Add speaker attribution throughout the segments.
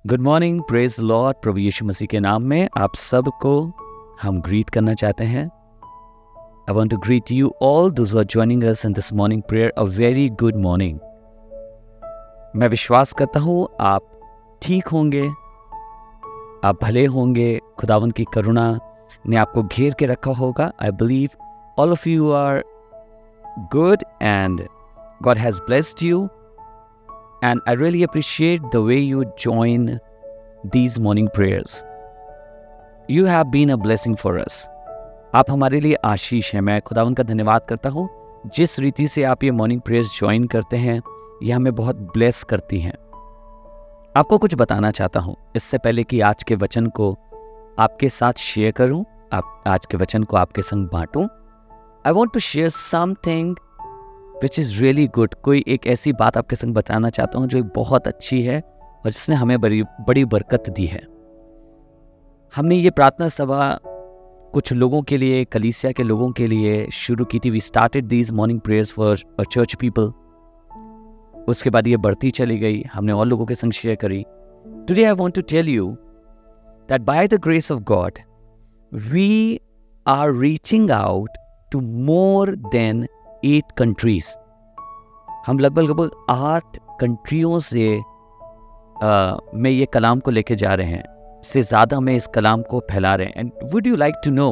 Speaker 1: Good morning, praise Lord. प्रभु यीशु मसीह के नाम में आप सबको हम ग्रीट करना चाहते हैं। I want to greet you all those who are joining us in this morning prayer. A very good morning. मैं विश्वास करता हूँ आप ठीक होंगे, आप भले होंगे। खुदावंद की करुणा ने आपको घेर के रखा होगा। I believe all of you are good and God has blessed you. And I really appreciate the way you join these morning prayers. You have been a blessing for us. आप हमारे लिए आशीष हैं। मैं खुदावंद का धन्यवाद करता हूँ। जिस रीति से आप ये मॉर्निंग प्रेयर्स ज्वाइन करते हैं, ये हमें बहुत ब्लेस करती हैं। आपको कुछ बताना चाहता हूँ इससे पहले कि आज के वचन को आपके साथ शेयर करूँ, आज के वचन को आपके संग बांटूँ। I want to share something which is really good. कोई एक ऐसी बात आपके संग बताना चाहता हूँ जो एक बहुत अच्छी है और जिसने हमें बड़ी बरकत दी है। हमने ये प्रार्थना सभा कुछ लोगों के लिए, कलीसिया के लोगों के लिए शुरू की थी। We started these morning prayers for a church people. उसके बाद ये बढ़ती चली गई, हमने और लोगों के संग शेयर करी। Today I want to tell you that by the grace of God we are reaching out to more than 8 countries. हम लगभग 8 कंट्रियों से में ये कलाम को लेके जा रहे हैं। इससे ज़्यादा में इस कलाम को फैला रहे हैं। And would you like to know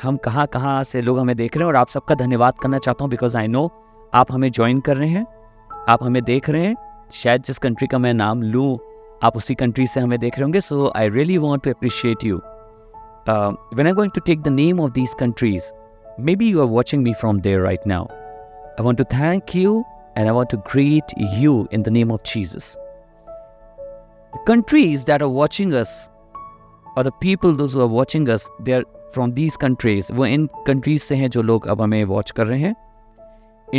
Speaker 1: हम कहाँ से लोग हमें देख रहे हैं। और आप सबका धन्यवाद करना चाहता हूँ बिकॉज आई नो आप हमें ज्वाइन कर रहे हैं, आप हमें देख रहे हैं। शायद जिस कंट्री का मैं नाम लूँ आप उसी कंट्री से हमें देख रहे होंगे। So I really want to appreciate you. When I going to take the name of these countries, maybe you are watching me from there right now. I want to thank you and I want to greet you in the name of Jesus. The countries that are watching us, or the people those who are watching us, they are from these countries. वो इन countries से हैं जो लोग अब हमें watch कर रहे हैं।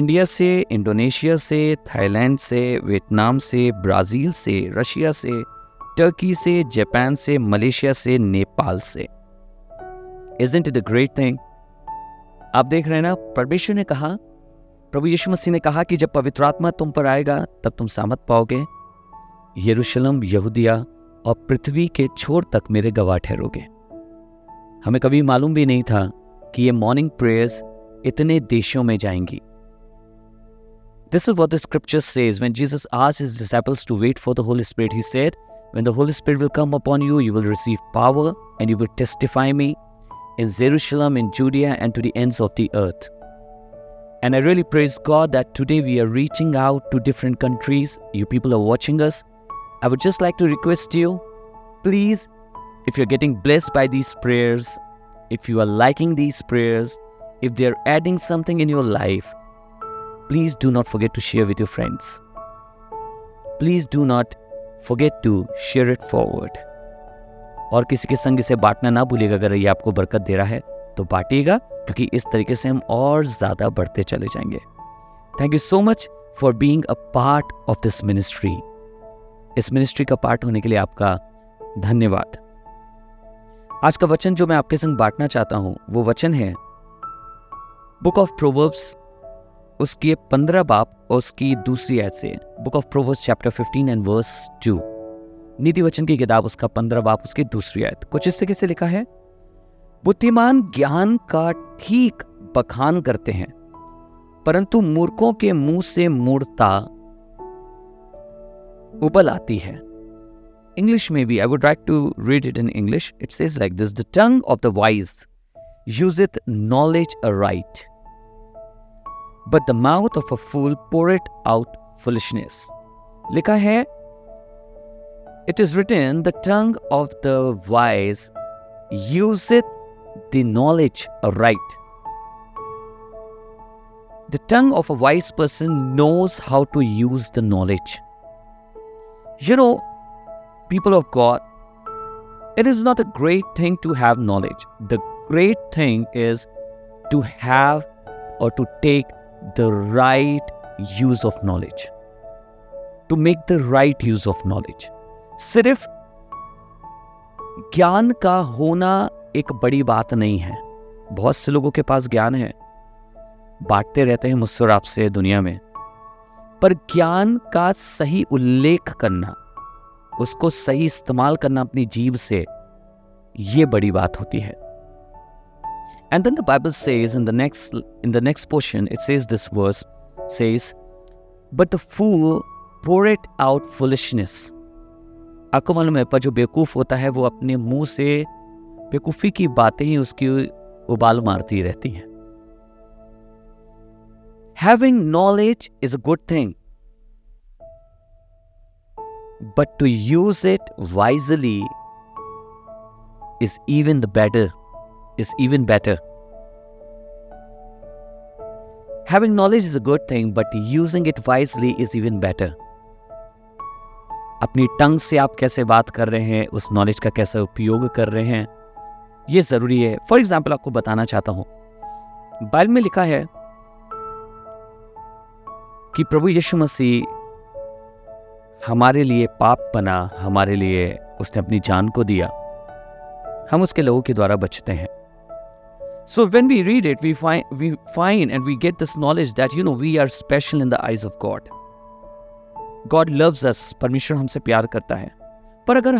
Speaker 1: इंडिया से, इंडोनेशिया से, थाईलैंड से, वियतनाम से, ब्राज़ील से, रशिया से, टर्की से, जापान से, मलेशिया से, नेपाल से। Isn't it a great thing? आप देख रहे हैं ना, परमेश्वर ने कहा, प्रभु यीशु मसीह ने कहा कि जब पवित्र आत्मा तुम पर आएगा तब तुम सामर्थ पाओगे। यरूशलेम, यहूदिया और पृथ्वी के छोर तक मेरे गवाह ठहरोगे। हमें कभी मालूम भी नहीं था कि ये मॉर्निंग प्रेयर्स इतने देशों में जाएंगी। This is what the scripture says. When Jesus asked his disciples to wait for the Holy Spirit, he said, when the Holy Spirit will come upon you, you will receive power and you will testify me in Jerusalem, in Judea, and to the ends of the earth. And I really praise God that today we are reaching out to different countries. You people are watching us. I would just like to request you, please, if you're getting blessed by these prayers, if you are liking these prayers, if they're adding something in your life, please do not forget to share with your friends. Please do not forget to share it forward. और किसी के संग इसे बांटना ना भूलिएगा। अगर ये आपको बरकत दे रहा है तो बांटिएगा, क्योंकि इस तरीके से हम और ज़्यादा बढ़ते चले जाएंगे। Thank you so much for being a part of this ministry. इस मिनिस्ट्री का पार्ट होने के लिए आपका धन्यवाद। आज का वचन जो मैं आपके संग बांटना चाहता हूँ वो वचन है बुक ऑफ प्रोवर्ब्स, उसकी 15 बाब और उसकी दूसरी आयत से। Book of Proverbs chapter 15 and verse 2। नीति वचन की किताब उसका 15 बाब उसकी दूसरी आयत। कुछ इस तरीके से लिखा है, बुद्धिमान ज्ञान का ठीक बखान करते हैं, परंतु मूर्खों के मुंह से मूर्खता उबल आती है। इंग्लिश में भी, I would like to read it in English. It says like this, the tongue of the wise useth knowledge aright, but the mouth of a fool poureth out foolishness. लिखा है, it is written, the tongue of the wise useth the knowledge aright. The tongue of a wise person knows how to use the knowledge. You know, people of God, it is not a great thing to have knowledge. The great thing is to have or to take the right use of knowledge. To make the right use of knowledge. सिर्फ ज्ञान का होना एक बड़ी बात नहीं है। बहुत से लोगों के पास ज्ञान है, बांटते रहते हैं मुझसे और आपसे दुनिया में, पर ज्ञान का सही उल्लेख करना, उसको सही इस्तेमाल करना अपनी जीभ से, ये बड़ी बात होती है। And then the Bible says in the next portion, it says this verse says, but the fool poureth out foolishness. आपको मालूम है, पर जो बेवकूफ होता है वो अपने मुंह से बेवकूफी की बातें ही उसकी उबाल मारती रहती हैं। Having knowledge is a good thing, but to use it wisely is even better. Having knowledge is a good thing, but using it wisely is even better. अपनी टंग से आप कैसे बात कर रहे हैं, उस नॉलेज का कैसे उपयोग कर रहे हैं, ये जरूरी है। फॉर एग्जाम्पल आपको बताना चाहता हूं, बाइबल में लिखा है कि प्रभु यीशु मसीह हमारे लिए पाप बना, हमारे लिए उसने अपनी जान को दिया, हम उसके लोगों के द्वारा बचते हैं। So when we read it, we find and we get this knowledge that we are special in the eyes of God. God loves us. परमेश्वर हमसे प्यार करता है। पर अगर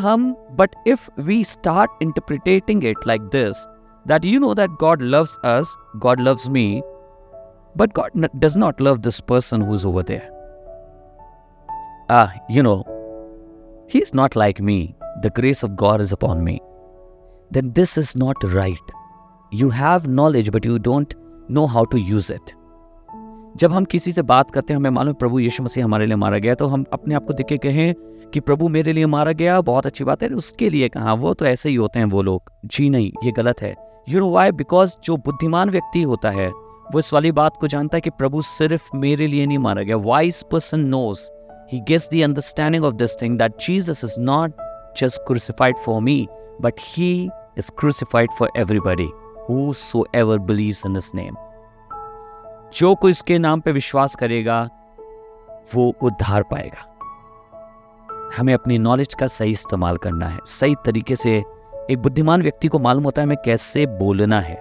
Speaker 1: but if we start interpreting it like this, that that God loves us, God loves me, but God does not love this person who's over there. He's not like me. The grace of God is upon me. Then this is not right. You have knowledge, but you don't know how to use it. जब हम किसी से बात करते हैं, हमें मालूम प्रभु यीशु मसीह हमारे लिए मारा गया, तो हम अपने आप को देख के कहें कि प्रभु मेरे लिए मारा गया, बहुत अच्छी बात है। उसके लिए कहाँ, वो तो ऐसे ही होते हैं वो लोग। जी नहीं, ये गलत है। You know why? Because जो बुद्धिमान व्यक्ति होता है वो इस वाली बात को जानता है कि प्रभु सिर्फ मेरे लिए नहीं मारा गया। Wise person knows, he gets the understanding of this thing that Jesus is not just crucified for me, but he is crucified for everybody whosoever believes in his name. जो कोई इसके नाम पे विश्वास करेगा वो उद्धार पाएगा। हमें अपनी नॉलेज का सही इस्तेमाल करना है, सही तरीके से। एक बुद्धिमान व्यक्ति को मालूम होता है हमें कैसे बोलना है।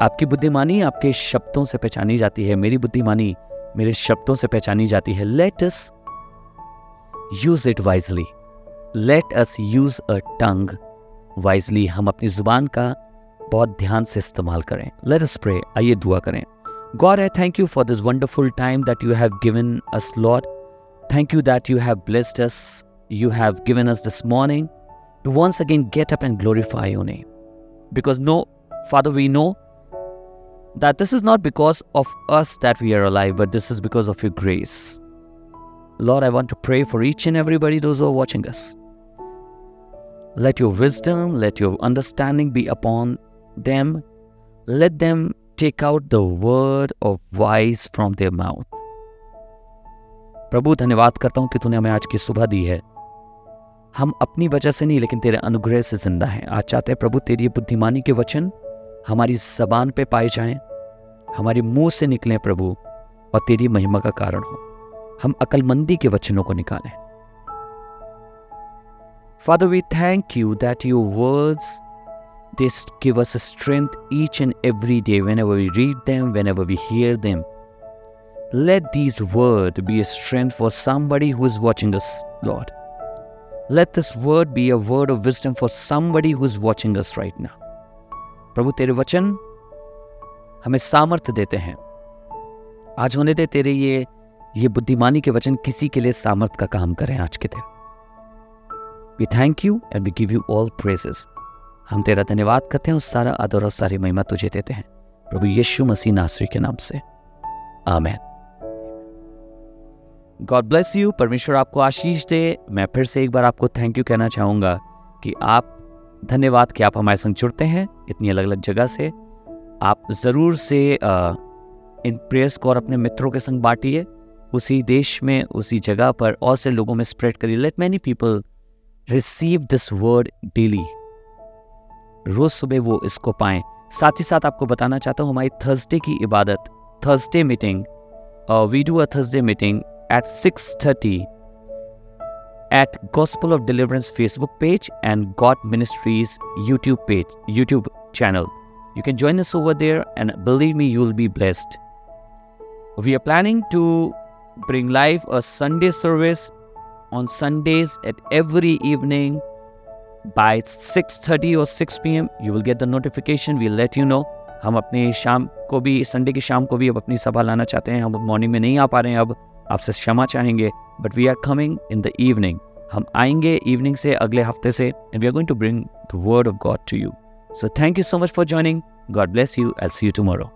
Speaker 1: आपकी बुद्धिमानी आपके शब्दों से पहचानी जाती है, मेरी बुद्धिमानी मेरे शब्दों से पहचानी जाती है। Let us use it wisely, let us use a tongue wisely. हम अपनी जुबान का बहुत ध्यान से इस्तेमाल करें। लेट अस प्रे, आइए दुआ करें। God, I thank you for this wonderful time that you have given us Lord. Thank you that you have blessed us. You have given us this morning to once again get up and glorify your name. Because Father, we know that this is not because of us that we are alive, but this is because of your grace. Lord, I want to pray for each and everybody, those who are watching us. Let your wisdom, let your understanding be upon them. Let them take out the word of wise from their mouth. प्रभु, धन्यवाद करता हूं कि तूने हमें आज की सुबह दी है। हम अपनी वजह से नहीं, लेकिन तेरे अनुग्रह से जिंदा हैं। आज चाहते हैं प्रभु तेरी बुद्धिमानी के वचन हमारी ज़बान पे पाए जाएं, हमारे मुंह से निकलें प्रभु, और तेरी महिमा का कारण हो। हम अकलमंदी के वचनों को निकालें। Father, we thank you that your words, they give us a strength each and every day whenever we read them, whenever we hear them. Let these words be a strength for somebody who is watching us, Lord. Let this word be a word of wisdom for somebody who is watching us right now. प्रभु, तेरे वचन हमें सामर्थ्य देते हैं। आज होने दे तेरे ये बुद्धिमानी के वचन किसी के लिए सामर्थ्य का काम करें आज के दिन। We thank you and we give you all praises. हम तेरा धन्यवाद करते हैं और सारा आदर और सारी महिमा तुझे देते हैं प्रभु यीशु मसीह नासरी के नाम से, आमीन। God bless you. परमेश्वर आपको आशीष दे। मैं फिर से एक बार आपको थैंक यू कहना चाहूँगा कि आप, धन्यवाद कि आप हमारे संग जुड़ते हैं इतनी अलग अलग जगह से। आप ज़रूर से इन प्रेयर्स को और अपने मित्रों के संग बांटिए, उसी देश में, उसी जगह पर और से लोगों में स्प्रेड करिए। Let many people receive this word daily. रोज़ सुबह वो इसको पाएँ। साथ ही साथ आपको बताना चाहता हूँ हमारी थर्सडे की इबादत, Thursday meeting, we do a Thursday meeting at 6:30 at Gospel of Deliverance Facebook page and God Ministries YouTube channel. You can join us over there and believe me, you'll be blessed. We are planning to bring live a Sunday service on Sundays at every evening by 6:30 or 6 p.m. You will get the notification. We'll let you know. हम अपने शाम को भी, Sunday की शाम को भी अब अपनी सभा लाना चाहते हैं. हम मॉर्निंग में नहीं आ पा रहे हैं, अब आपसे क्षमा चाहेंगे. But we are coming in the evening. हम आएंगे इवनिंग से अगले हफ्ते से, and we are going to bring the word of God to you. So thank you so much for joining. God bless you. I'll see you tomorrow.